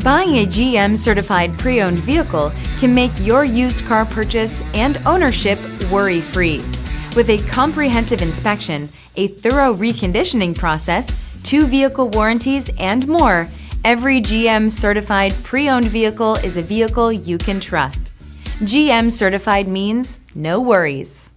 Buying a GM certified pre-owned vehicle can make your used car purchase and ownership worry-free. With a comprehensive inspection, a thorough reconditioning process, 2 vehicle warranties, and more, every GM certified pre-owned vehicle is a vehicle you can trust. GM certified means no worries.